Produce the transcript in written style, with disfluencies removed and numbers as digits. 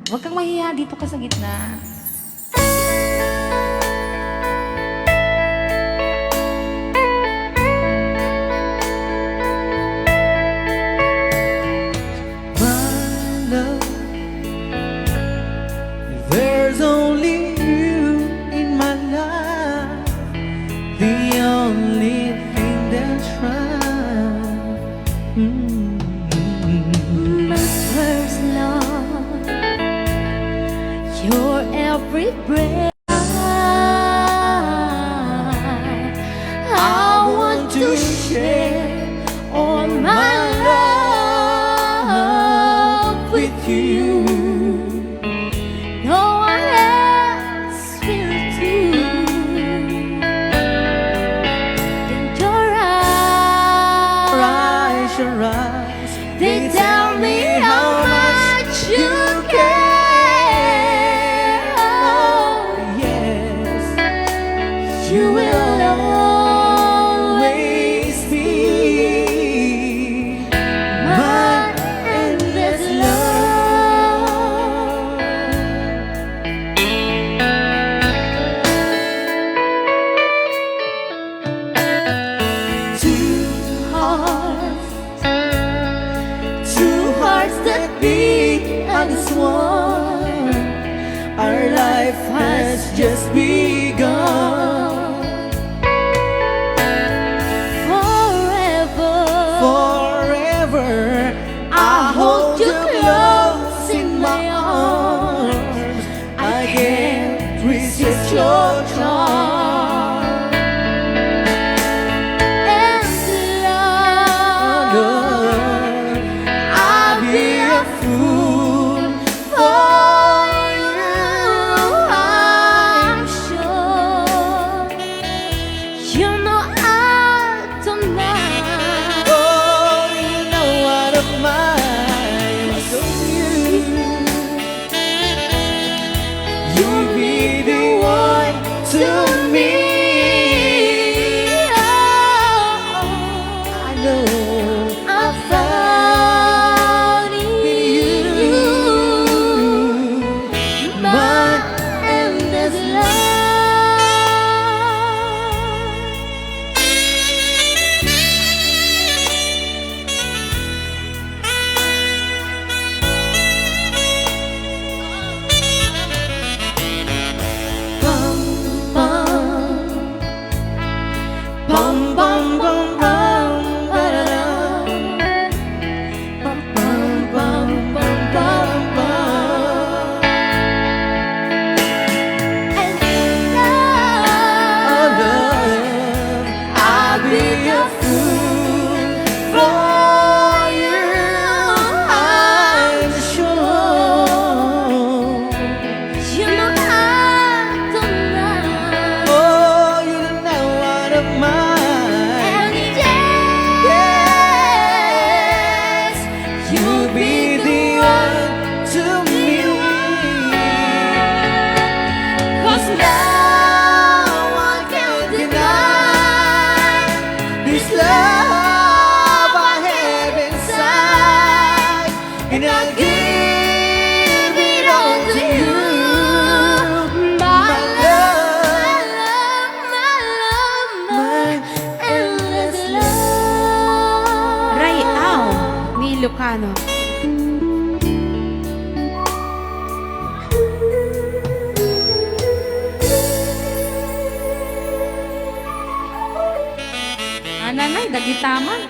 Huwag kang mahiya, dito ka sa gitna. My love, there's only you in my life, the only thing that's right. My first love, your every breath. I want to share all my love with you. No one else will do. In your eyes, Your eyes, they tell me how much you care. Oh, yes, you will always be my endless love. Two hearts that beat as one. our life has just begun. Forever, I hold you close in my arms. I can't resist your charm. And love, I'll be a fool for you, I'm sure. You know I don't mind. Oh, you know I don't mind. So you'll be the one to me. I know I found in you my endless bum bum bum bum ba-da-dum. bum bum bum bum bum bum. And Oh, love, I'll be a fool for you, I'm sure. you know I don't mind. Oh, you know I don't mind. And yes, You'll be the one to me. 'cause no one can deny This love I have inside, and I'll give it all to you. my love, my endless love. Ray Au ni Lucano. Nanay, dagitaman.